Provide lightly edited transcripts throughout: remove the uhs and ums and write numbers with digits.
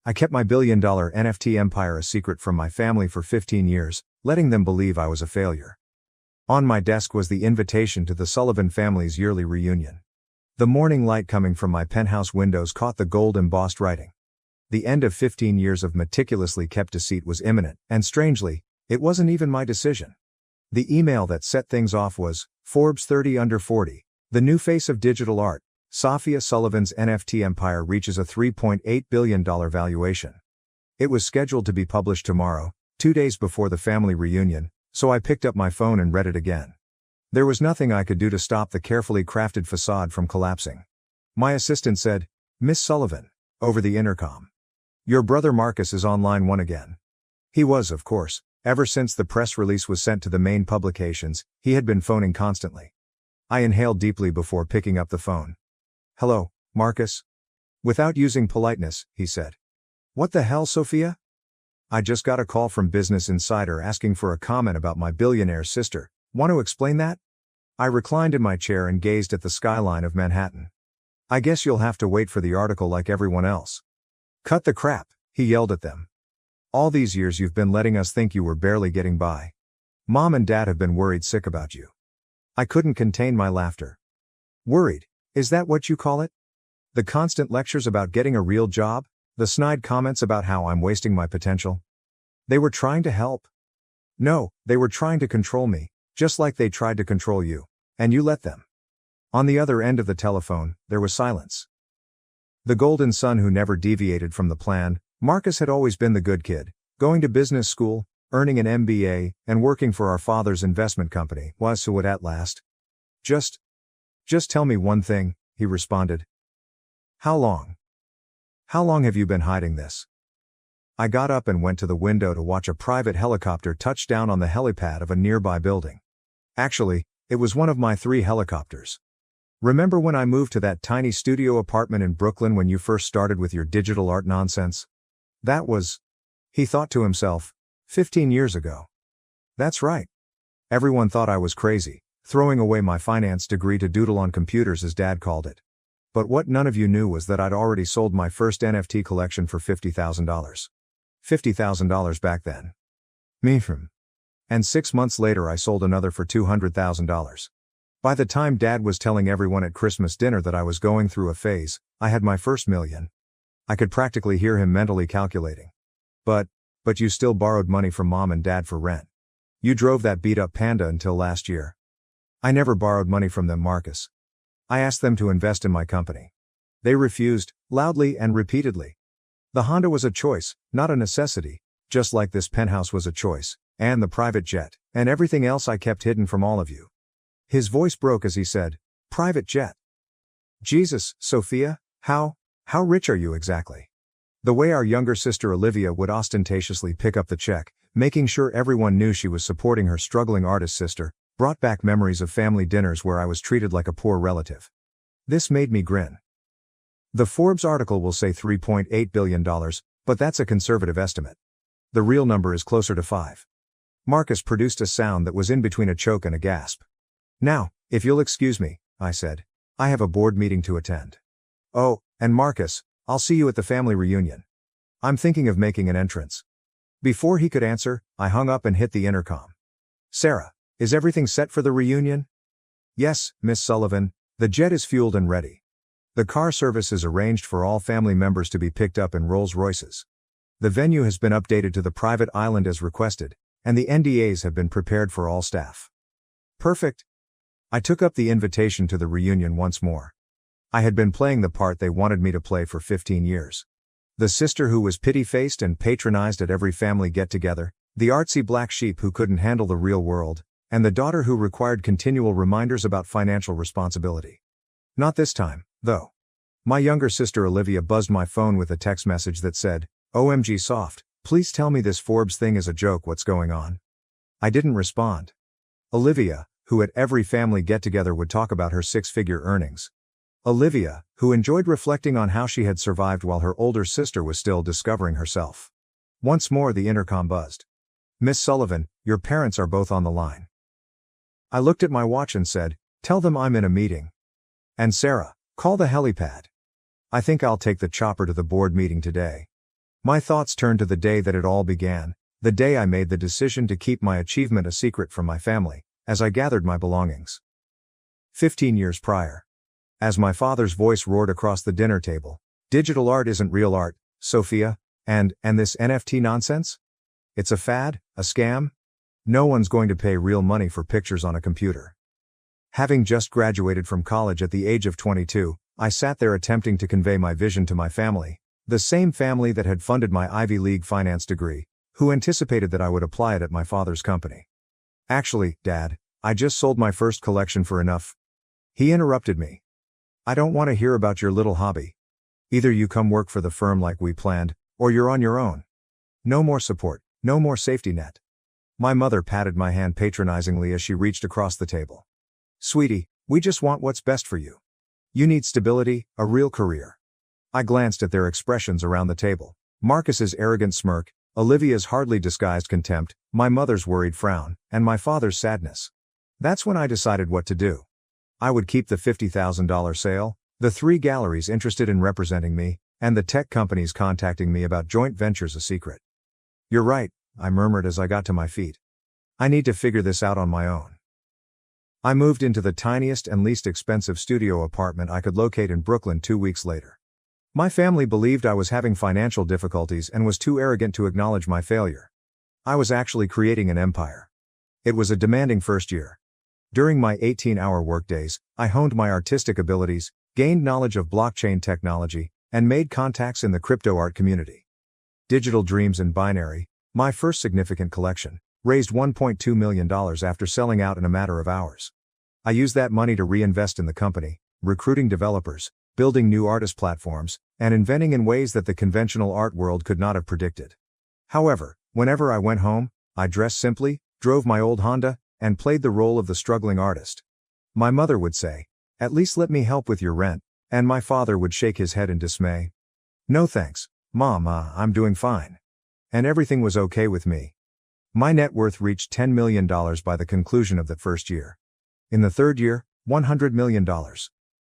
I kept my billion-dollar NFT empire a secret from my family for 15 years, letting them believe I was a failure. On my desk was the invitation to the Sullivan family's yearly reunion. The morning light coming from my penthouse windows caught the gold-embossed writing. The end of 15 years of meticulously kept deceit was imminent, and strangely, it wasn't even my decision. The email that set things off was, Forbes 30 under 40, the new face of digital art. Sophia Sullivan's NFT empire reaches a $3.8 billion valuation. It was scheduled to be published tomorrow, 2 days before the family reunion, so I picked up my phone and read it again. There was nothing I could do to stop the carefully crafted facade from collapsing. My assistant said, "Miss Sullivan," over the intercom. "Your brother Marcus is on line 1 again." He was, of course. Ever since the press release was sent to the main publications, he had been phoning constantly. I inhaled deeply before picking up the phone. "Hello, Marcus?" Without using politeness, he said. "What the hell, Sophia?" "I just got a call from Business Insider asking for a comment about my billionaire sister. Want to explain that?" I reclined in my chair and gazed at the skyline of Manhattan. "I guess you'll have to wait for the article like everyone else." "Cut the crap," he yelled at them. "All these years you've been letting us think you were barely getting by. Mom and Dad have been worried sick about you." I couldn't contain my laughter. "Worried? Is that what you call it? The constant lectures about getting a real job? The snide comments about how I'm wasting my potential? They were trying to help." "No, they were trying to control me, just like they tried to control you. And you let them." On the other end of the telephone, there was silence. The golden son who never deviated from the plan, Marcus had always been the good kid, going to business school, earning an MBA, and working for our father's investment company, was so at last. Just tell me one thing," he responded. How long have you been hiding this?" I got up and went to the window to watch a private helicopter touch down on the helipad of a nearby building. Actually, it was one of my 3 helicopters. "Remember when I moved to that tiny studio apartment in Brooklyn when you first started with your digital art nonsense? That was," he thought to himself, "15 years ago. That's right. Everyone thought I was crazy, throwing away my finance degree to doodle on computers as Dad called it. But what none of you knew was that I'd already sold my first NFT collection for $50,000. $50,000 back then. And 6 months later I sold another for $200,000. By the time Dad was telling everyone at Christmas dinner that I was going through a phase, I had my first million. I could practically hear him mentally calculating. But you still borrowed money from Mom and Dad for rent. You drove that beat-up Panda until last year." "I never borrowed money from them, Marcus. I asked them to invest in my company. They refused, loudly and repeatedly. The Honda was a choice, not a necessity, just like this penthouse was a choice, and the private jet, and everything else I kept hidden from all of you." His voice broke as he said, "Private jet? Jesus, Sophia, how rich are you exactly?" The way our younger sister Olivia would ostentatiously pick up the check, making sure everyone knew she was supporting her struggling artist sister, brought back memories of family dinners where I was treated like a poor relative. This made me grin. The Forbes article will say $3.8 billion, but that's a conservative estimate. The real number is closer to 5. Marcus produced a sound that was in between a choke and a gasp. "Now, if you'll excuse me," I said. "I have a board meeting to attend. Oh, and Marcus, I'll see you at the family reunion. I'm thinking of making an entrance." Before he could answer, I hung up and hit the intercom. "Sarah, is everything set for the reunion?" "Yes, Miss Sullivan, the jet is fueled and ready. The car service is arranged for all family members to be picked up in Rolls-Royces. The venue has been updated to the private island as requested, and the NDAs have been prepared for all staff." "Perfect." I took up the invitation to the reunion once more. I had been playing the part they wanted me to play for 15 years. The sister who was pity-faced and patronized at every family get-together, the artsy black sheep who couldn't handle the real world, and the daughter who required continual reminders about financial responsibility. Not this time, though. My younger sister Olivia buzzed my phone with a text message that said, "OMG soft, please tell me this Forbes thing is a joke, what's going on?" I didn't respond. Olivia, who at every family get-together would talk about her 6-figure earnings. Olivia, who enjoyed reflecting on how she had survived while her older sister was still discovering herself. Once more the intercom buzzed. "Miss Sullivan, your parents are both on the line." I looked at my watch and said, "Tell them I'm in a meeting. And Sarah, call the helipad. I think I'll take the chopper to the board meeting today." My thoughts turned to the day that it all began, the day I made the decision to keep my achievement a secret from my family, as I gathered my belongings. 15 years prior. As my father's voice roared across the dinner table, "Digital art isn't real art, Sophia, and this NFT nonsense? It's a fad, a scam? No one's going to pay real money for pictures on a computer." Having just graduated from college at the age of 22, I sat there attempting to convey my vision to my family, the same family that had funded my Ivy League finance degree, who anticipated that I would apply it at my father's company. "Actually, Dad, I just sold my first collection for enough." He interrupted me. "I don't want to hear about your little hobby. Either you come work for the firm like we planned, or you're on your own. No more support, no more safety net." My mother patted my hand patronizingly as she reached across the table. "Sweetie, we just want what's best for you. You need stability, a real career." I glanced at their expressions around the table. Marcus's arrogant smirk, Olivia's hardly disguised contempt, my mother's worried frown, and my father's sadness. That's when I decided what to do. I would keep the $50,000 sale, the 3 galleries interested in representing me, and the tech companies contacting me about joint ventures a secret. "You're right," I murmured as I got to my feet. "I need to figure this out on my own." I moved into the tiniest and least expensive studio apartment I could locate in Brooklyn 2 weeks later. My family believed I was having financial difficulties and was too arrogant to acknowledge my failure. I was actually creating an empire. It was a demanding first year. During my 18-hour workdays, I honed my artistic abilities, gained knowledge of blockchain technology, and made contacts in the crypto art community. Digital Dreams in Binary, my first significant collection, raised $1.2 million after selling out in a matter of hours. I used that money to reinvest in the company, recruiting developers, building new artist platforms, and inventing in ways that the conventional art world could not have predicted. However, whenever I went home, I dressed simply, drove my old Honda, and played the role of the struggling artist. My mother would say, "At least let me help with your rent," and my father would shake his head in dismay. "No thanks, Mom, I'm doing fine." And everything was okay with me. My net worth reached $10 million by the conclusion of the first year. In the third year, $100 million.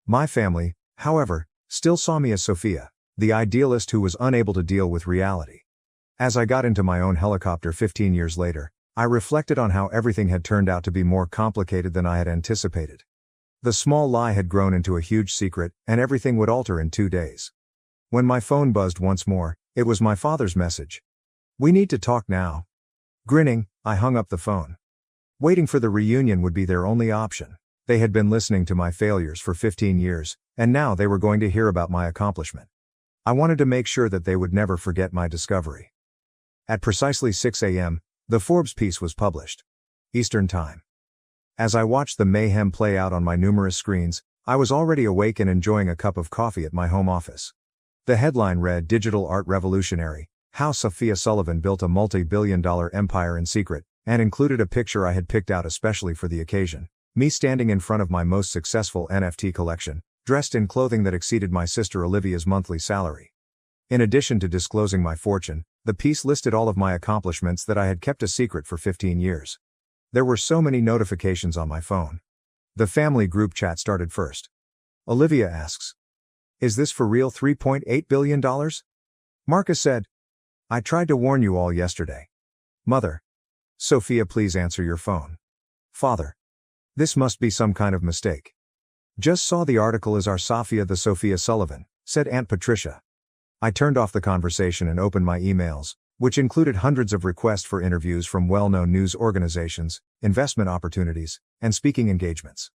My family, however, still saw me as Sophia, the idealist who was unable to deal with reality. As I got into my own helicopter 15 years later, I reflected on how everything had turned out to be more complicated than I had anticipated. The small lie had grown into a huge secret, and everything would alter in 2 days. When my phone buzzed once more, it was my father's message. "We need to talk now." Grinning, I hung up the phone. Waiting for the reunion would be their only option. They had been listening to my failures for 15 years, and now they were going to hear about my accomplishment. I wanted to make sure that they would never forget my discovery. At precisely 6 a.m., the Forbes piece was published. Eastern Time. As I watched the mayhem play out on my numerous screens, I was already awake and enjoying a cup of coffee at my home office. The headline read, "Digital Art Revolutionary: How Sophia Sullivan Built a Multi-Billion-Dollar Empire in Secret," and included a picture I had picked out especially for the occasion, me standing in front of my most successful NFT collection, dressed in clothing that exceeded my sister Olivia's monthly salary. In addition to disclosing my fortune, the piece listed all of my accomplishments that I had kept a secret for 15 years. There were so many notifications on my phone. The family group chat started first. Olivia asks, "Is this for real $3.8 billion? Marcus said, "I tried to warn you all yesterday." Mother. "Sophia, please answer your phone." Father. "This must be some kind of mistake. Just saw the article. Is our Sophia the Sophia Sullivan?" said Aunt Patricia. I turned off the conversation and opened my emails, which included hundreds of requests for interviews from well-known news organizations, investment opportunities, and speaking engagements.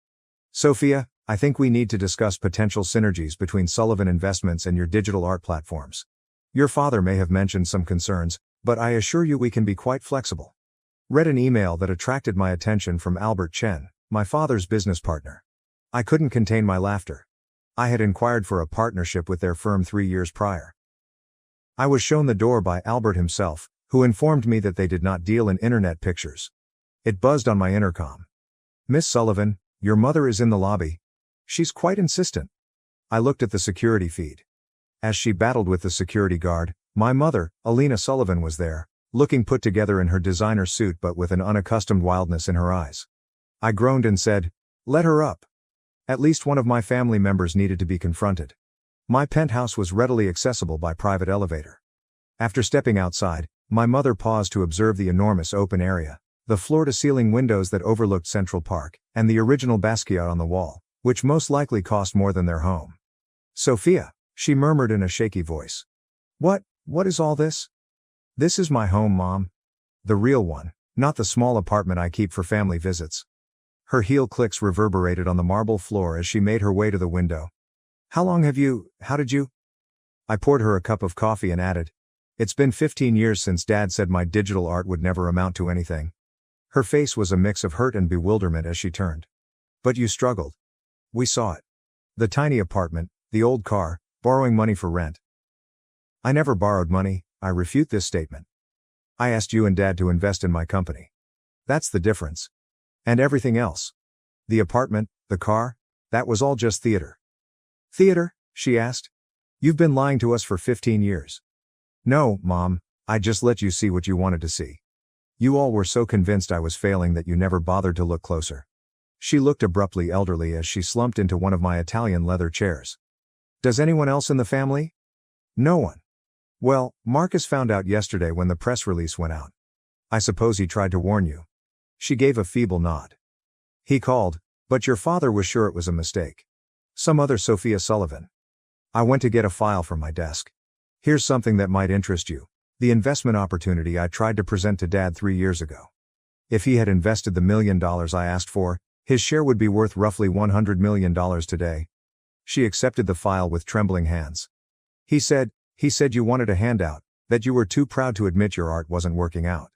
"Sophia, I think we need to discuss potential synergies between Sullivan Investments and your digital art platforms. Your father may have mentioned some concerns, but I assure you we can be quite flexible." Read an email that attracted my attention from Albert Chen, my father's business partner. I couldn't contain my laughter. I had inquired for a partnership with their firm 3 years prior. I was shown the door by Albert himself, who informed me that they did not deal in internet pictures. It buzzed on my intercom. "Miss Sullivan, your mother is in the lobby. She's quite insistent." I looked at the security feed. As she battled with the security guard, my mother, Alina Sullivan, was there, looking put together in her designer suit but with an unaccustomed wildness in her eyes. I groaned and said, "Let her up." At least one of my family members needed to be confronted. My penthouse was readily accessible by private elevator. After stepping outside, my mother paused to observe the enormous open area, the floor-to-ceiling windows that overlooked Central Park, and the original Basquiat on the wall, which most likely cost more than their home. "Sophia," she murmured in a shaky voice. What is all this?" "This is my home, Mom. The real one, not the small apartment I keep for family visits." Her heel clicks reverberated on the marble floor as she made her way to the window. How did you?" I poured her a cup of coffee and added, "It's been 15 years since Dad said my digital art would never amount to anything." Her face was a mix of hurt and bewilderment as she turned. "But you struggled. We saw it. The tiny apartment, the old car, borrowing money for rent." "I never borrowed money," I refute this statement. "I asked you and Dad to invest in my company. That's the difference. And everything else. The apartment, the car, that was all just theater." "Theater?" she asked. "You've been lying to us for 15 years. "No, Mom, I just let you see what you wanted to see. You all were so convinced I was failing that you never bothered to look closer." She looked abruptly elderly as she slumped into one of my Italian leather chairs. "Does anyone else in the family?" "No one. Well, Marcus found out yesterday when the press release went out. I suppose he tried to warn you." She gave a feeble nod. "He called, but your father was sure it was a mistake. Some other Sophia Sullivan." I went to get a file from my desk. "Here's something that might interest you. The investment opportunity I tried to present to Dad 3 years ago. If he had invested the $1 million I asked for, his share would be worth roughly $100 million today." She accepted the file with trembling hands. He said you wanted a handout, that you were too proud to admit your art wasn't working out.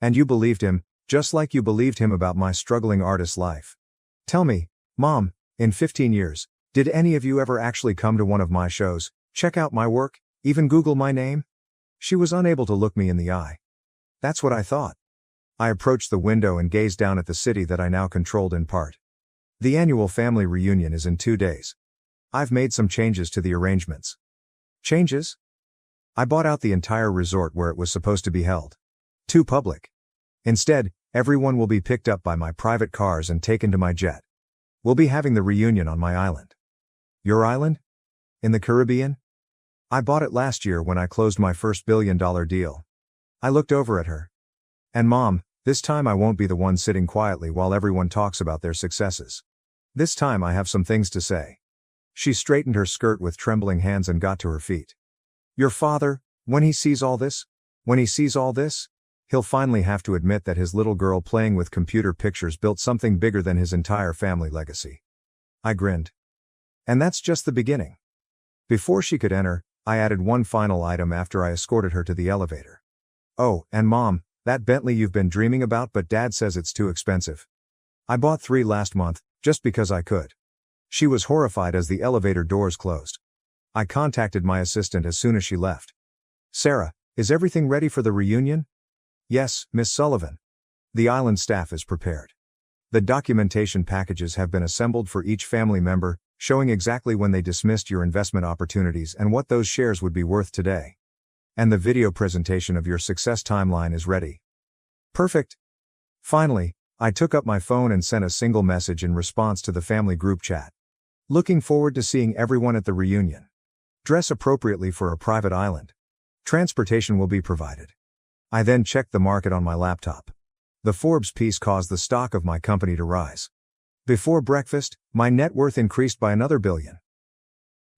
And you believed him, just like you believed him about my struggling artist's life. Tell me, Mom, in 15 years, did any of you ever actually come to one of my shows, check out my work, even Google my name?" She was unable to look me in the eye. "That's what I thought." I approached the window and gazed down at the city that I now controlled in part. "The annual family reunion is in 2 days. I've made some changes to the arrangements." "Changes?" "I bought out the entire resort where it was supposed to be held. Too public. Instead, everyone will be picked up by my private cars and taken to my jet. We'll be having the reunion on my island." "Your island? In the Caribbean?" "I bought it last year when I closed my first billion-dollar deal." I looked over at her. "And Mom, this time I won't be the one sitting quietly while everyone talks about their successes. This time I have some things to say." She straightened her skirt with trembling hands and got to her feet. "Your father, when he sees all this, he'll finally have to admit that his little girl playing with computer pictures built something bigger than his entire family legacy." I grinned. "And that's just the beginning." Before she could enter, I added one final item after I escorted her to the elevator. "Oh, and Mom, that Bentley you've been dreaming about, but Dad says it's too expensive. I bought 3 last month, just because I could." She was horrified as the elevator doors closed. I contacted my assistant as soon as she left. "Sarah, is everything ready for the reunion?" "Yes, Miss Sullivan. The island staff is prepared. The documentation packages have been assembled for each family member, showing exactly when they dismissed your investment opportunities and what those shares would be worth today. And the video presentation of your success timeline is ready." "Perfect." Finally, I took up my phone and sent a single message in response to the family group chat. "Looking forward to seeing everyone at the reunion. Dress appropriately for a private island. Transportation will be provided." I then checked the market on my laptop. The Forbes piece caused the stock of my company to rise. Before breakfast, my net worth increased by another $1 billion.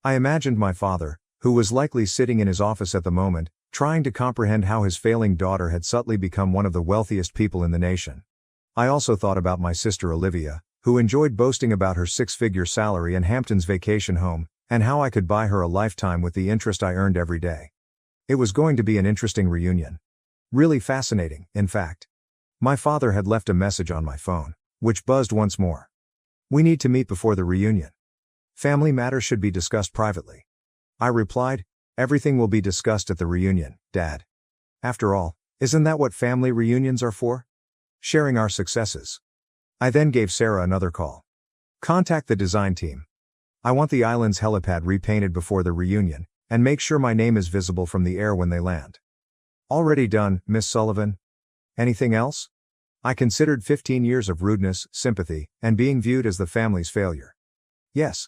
I imagined my father, who was likely sitting in his office at the moment, trying to comprehend how his failing daughter had subtly become one of the wealthiest people in the nation. I also thought about my sister Olivia, who enjoyed boasting about her 6-figure salary and Hampton's vacation home, and how I could buy her a lifetime with the interest I earned every day. It was going to be an interesting reunion. Really fascinating, in fact. My father had left a message on my phone, which buzzed once more. "We need to meet before the reunion. Family matters should be discussed privately." I replied, "Everything will be discussed at the reunion, Dad. After all, isn't that what family reunions are for? Sharing our successes." I then gave Sarah another call. "Contact the design team. I want the island's helipad repainted before the reunion, and make sure my name is visible from the air when they land." "Already done, Miss Sullivan. Anything else?" I considered 15 years of rudeness, sympathy, and being viewed as the family's failure. "Yes.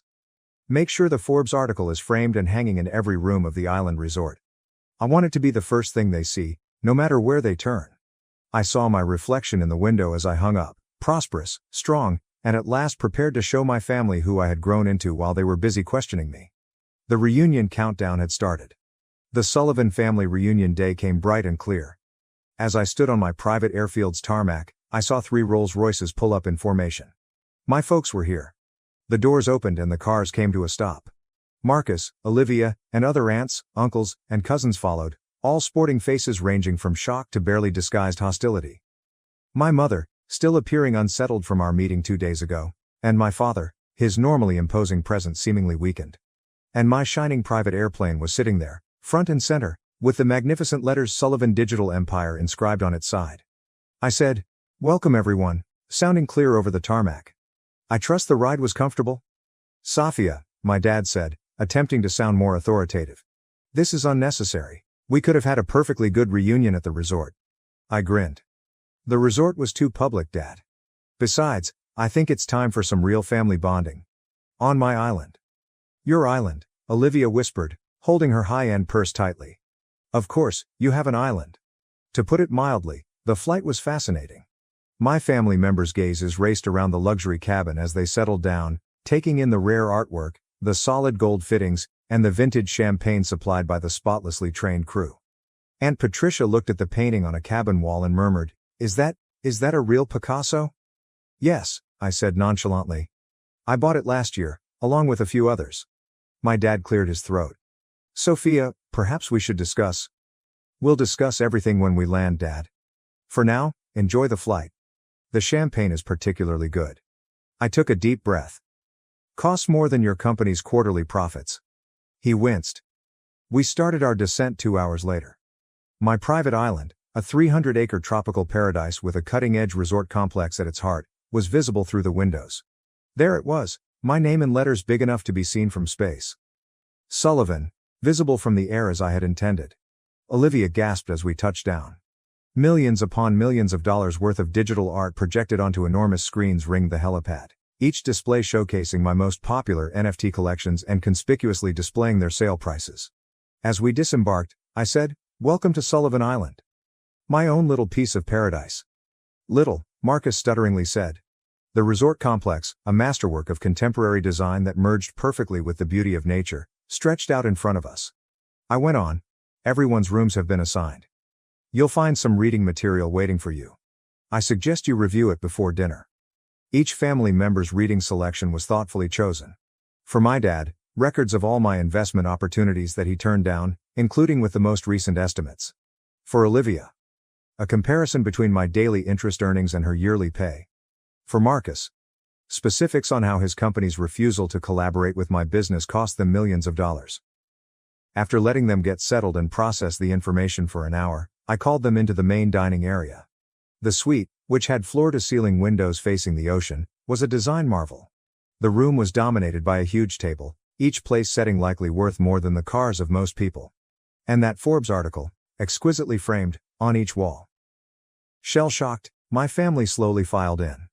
Make sure the Forbes article is framed and hanging in every room of the island resort. I want it to be the first thing they see, no matter where they turn. I saw my reflection in the window as I hung up, prosperous, strong, and at last prepared to show my family who I had grown into while they were busy questioning me. The reunion countdown had started. The Sullivan family reunion day came bright and clear. As I stood on my private airfield's tarmac, I saw 3 Rolls-Royces pull up in formation. My folks were here. The doors opened and the cars came to a stop. Marcus, Olivia, and other aunts, uncles, and cousins followed, all sporting faces ranging from shock to barely disguised hostility. My mother, still appearing unsettled from our meeting 2 days ago, and my father, his normally imposing presence seemingly weakened. And my shining private airplane was sitting there, front and center, with the magnificent letters Sullivan Digital Empire inscribed on its side. I said, "Welcome everyone," sounding clear over the tarmac. "I trust the ride was comfortable?" "Safia," my dad said, attempting to sound more authoritative. "This is unnecessary. We could have had a perfectly good reunion at the resort." I grinned. "The resort was too public, Dad. Besides, I think it's time for some real family bonding. On my island." "Your island," Olivia whispered, holding her high-end purse tightly. "Of course, you have an island." To put it mildly, the flight was fascinating. My family members' gazes raced around the luxury cabin as they settled down, taking in the rare artwork, the solid gold fittings, and the vintage champagne supplied by the spotlessly trained crew. Aunt Patricia looked at the painting on a cabin wall and murmured, Is that a real Picasso?" "Yes," I said nonchalantly. "I bought it last year, along with a few others." My dad cleared his throat. "Sophia, perhaps we should discuss." "We'll discuss everything when we land, Dad. For now, enjoy the flight. The champagne is particularly good." I took a deep breath. "Costs more than your company's quarterly profits." He winced. We started our descent 2 hours later. My private island, a 300-acre tropical paradise with a cutting-edge resort complex at its heart, was visible through the windows. There it was, my name in letters big enough to be seen from space. Sullivan, visible from the air as I had intended. Olivia gasped as we touched down. Millions upon millions of dollars worth of digital art projected onto enormous screens ringed the helipad, each display showcasing my most popular NFT collections and conspicuously displaying their sale prices. As we disembarked, I said, "Welcome to Sullivan Island. My own little piece of paradise." "Little," Marcus stutteringly said. The resort complex, a masterwork of contemporary design that merged perfectly with the beauty of nature, stretched out in front of us. I went on, "Everyone's rooms have been assigned. You'll find some reading material waiting for you. I suggest you review it before dinner." Each family member's reading selection was thoughtfully chosen. For my dad, records of all my investment opportunities that he turned down, including with the most recent estimates. For Olivia, a comparison between my daily interest earnings and her yearly pay. For Marcus, specifics on how his company's refusal to collaborate with my business cost them millions of dollars. After letting them get settled and process the information for an hour, I called them into the main dining area. The suite, which had floor-to-ceiling windows facing the ocean, was a design marvel. The room was dominated by a huge table, each place setting likely worth more than the cars of most people. And that Forbes article, exquisitely framed, on each wall. Shell-shocked, my family slowly filed in.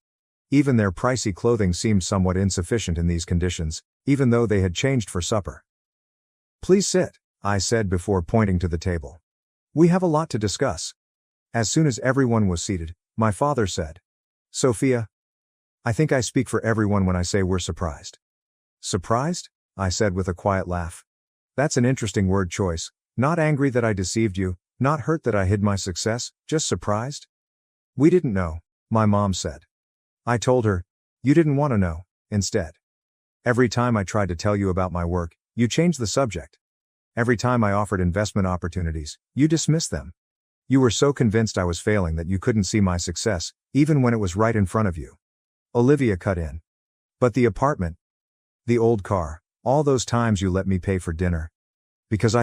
Even their pricey clothing seemed somewhat insufficient in these conditions, even though they had changed for supper. "Please sit," I said before pointing to the table. "We have a lot to discuss." As soon as everyone was seated, my father said, "Sophia, I think I speak for everyone when I say we're surprised." "Surprised?" I said with a quiet laugh. "That's an interesting word choice, not angry that I deceived you, not hurt that I hid my success, just surprised." "We didn't know," my mom said. I told her, "You didn't want to know," instead. "Every time I tried to tell you about my work, you changed the subject. Every time I offered investment opportunities, you dismissed them. You were so convinced I was failing that you couldn't see my success, even when it was right in front of you." Olivia cut in. "But the apartment, the old car, all those times you let me pay for dinner. Because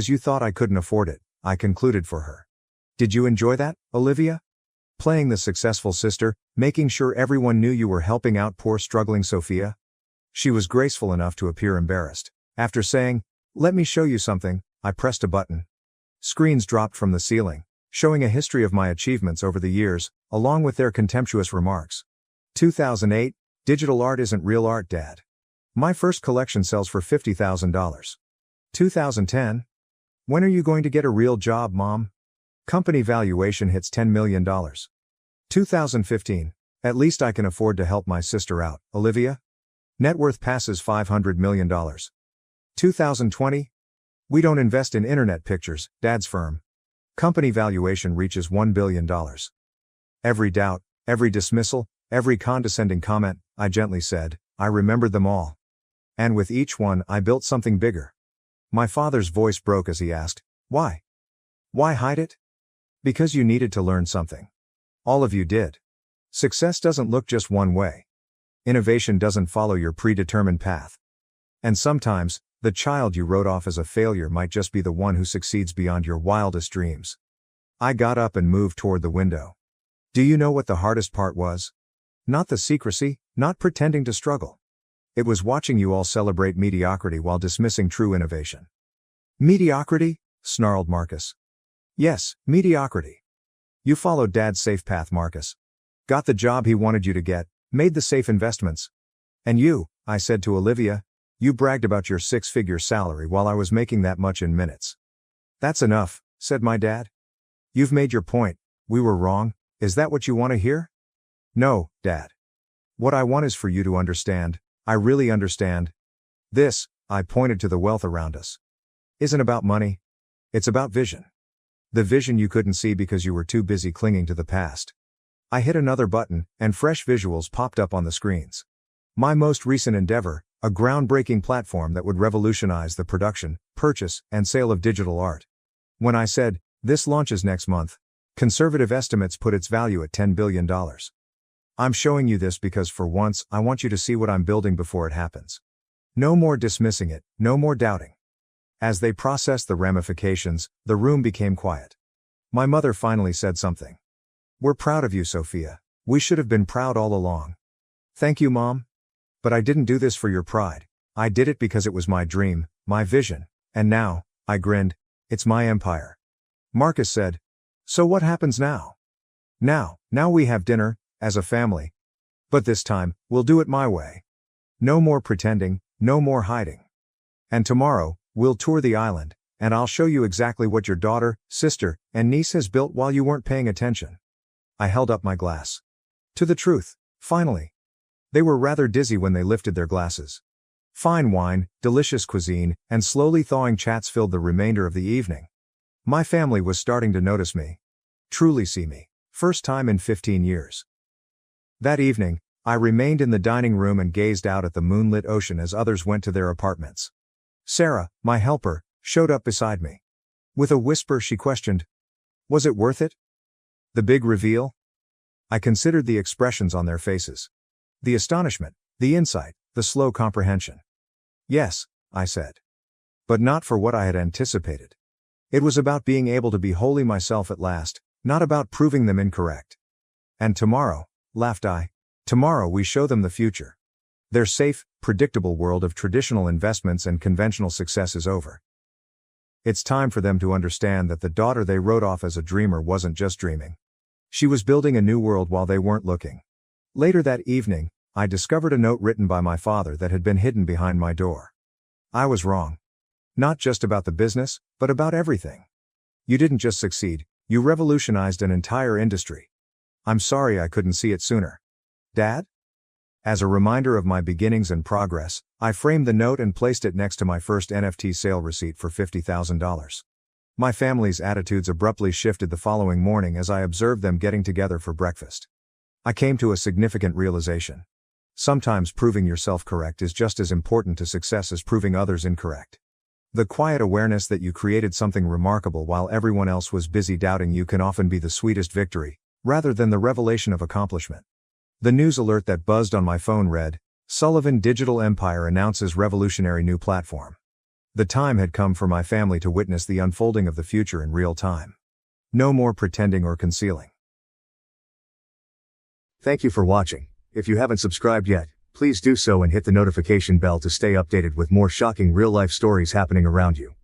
you thought I couldn't afford it," I concluded for her. "Did you enjoy that, Olivia? Playing the successful sister, making sure everyone knew you were helping out poor struggling Sophia?" She was graceful enough to appear embarrassed. After saying, "Let me show you something," I pressed a button. Screens dropped from the ceiling, showing a history of my achievements over the years, along with their contemptuous remarks. 2008, "Digital art isn't real art, Dad. My first collection sells for $50,000. 2010, When are you going to get a real job, Mom? Company valuation hits $10 million. 2015. At least I can afford to help my sister out, Olivia. Net worth passes $500 million. 2020. We don't invest in internet pictures, Dad's firm. Company valuation reaches $1 billion. Every doubt, every dismissal, every condescending comment, I gently said, I remembered them all. And with each one, I built something bigger. My father's voice broke as he asked, why? Why hide it? Because you needed to learn something. All of you did. Success doesn't look just one way. Innovation doesn't follow your predetermined path. And sometimes, the child you wrote off as a failure might just be the one who succeeds beyond your wildest dreams. I got up and moved toward the window. Do you know what the hardest part was? Not the secrecy, not pretending to struggle. It was watching you all celebrate mediocrity while dismissing true innovation. Mediocrity? Snarled Marcus. Yes, mediocrity. You followed Dad's safe path, Marcus. Got the job he wanted you to get, made the safe investments. And you, I said to Olivia, you bragged about your six-figure salary while I was making that much in minutes. That's enough, said my dad. You've made your point, we were wrong, is that what you want to hear? No, Dad. What I want is for you to understand, I really understand. This, I pointed to the wealth around us, isn't about money. It's about vision. The vision you couldn't see because you were too busy clinging to the past. I hit another button, and fresh visuals popped up on the screens. My most recent endeavor, a groundbreaking platform that would revolutionize the production, purchase, and sale of digital art. When I said, this launches next month, conservative estimates put its value at $10 billion. I'm showing you this because for once, I want you to see what I'm building before it happens. No more dismissing it, no more doubting. As they processed the ramifications, the room became quiet. My mother finally said something. We're proud of you, Sophia. We should have been proud all along. Thank you, Mom. But I didn't do this for your pride. I did it because it was my dream, my vision, and now, I grinned, it's my empire. Marcus said, so what happens now? Now we have dinner, as a family. But this time, we'll do it my way. No more pretending, no more hiding. And tomorrow, we'll tour the island, and I'll show you exactly what your daughter, sister, and niece has built while you weren't paying attention. I held up my glass. To the truth, finally. They were rather dizzy when they lifted their glasses. Fine wine, delicious cuisine, and slowly thawing chats filled the remainder of the evening. My family was starting to notice me. Truly see me. First time in 15 years. That evening, I remained in the dining room and gazed out at the moonlit ocean as others went to their apartments. Sarah, my helper, showed up beside me. With a whisper she questioned, was it worth it? The big reveal? I considered the expressions on their faces. The astonishment, the insight, the slow comprehension. Yes, I said. But not for what I had anticipated. It was about being able to be wholly myself at last, not about proving them incorrect. And tomorrow, laughed I, tomorrow we show them the future. Their safe, predictable world of traditional investments and conventional success is over. It's time for them to understand that the daughter they wrote off as a dreamer wasn't just dreaming. She was building a new world while they weren't looking. Later that evening, I discovered a note written by my father that had been hidden behind my door. I was wrong. Not just about the business, but about everything. You didn't just succeed, you revolutionized an entire industry. I'm sorry I couldn't see it sooner. Dad? As a reminder of my beginnings and progress, I framed the note and placed it next to my first NFT sale receipt for $50,000. My family's attitudes abruptly shifted the following morning as I observed them getting together for breakfast. I came to a significant realization. Sometimes proving yourself correct is just as important to success as proving others incorrect. The quiet awareness that you created something remarkable while everyone else was busy doubting you can often be the sweetest victory, rather than the revelation of accomplishment. The news alert that buzzed on my phone read, Sullivan Digital Empire announces revolutionary new platform. The time had come for my family to witness the unfolding of the future in real time. No more pretending or concealing. Thank you for watching. If you haven't subscribed yet, please do so and hit the notification bell to stay updated with more shocking real-life stories happening around you.